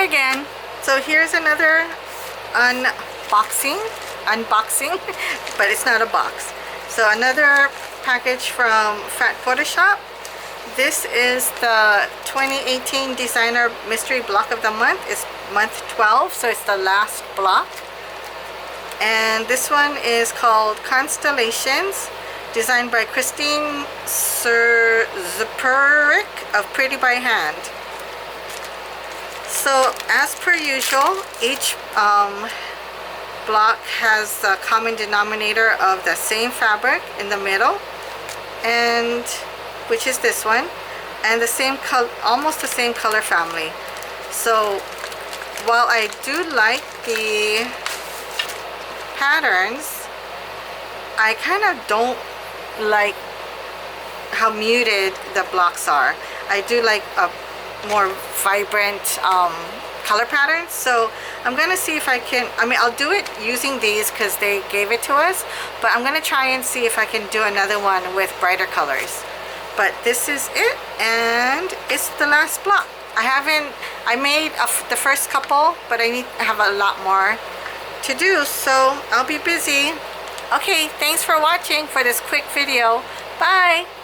Hi again. So here's another unboxing, but it's not a box. So another package from Fat Photoshop. This is the 2018 Designer Mystery Block of the Month. It's month 12, so it's the last block. And this one is called Constellations, designed by Christine Ziperick of Pretty by Hand. So as per usual, each block has a common denominator of the same fabric in the middle, and which is this one, and the same color, almost the same color family. So while I do like the patterns, I kind of don't like how muted the blocks are. I do like a more vibrant color patterns. So I'm gonna see if I can, I'll do it using these because they gave it to us, but I'm gonna try and see if I can do another one with brighter colors. But this is it, and it's the last block. I made the first couple, but I have a lot more to do, so I'll be busy. Okay, thanks for watching for this quick video. Bye!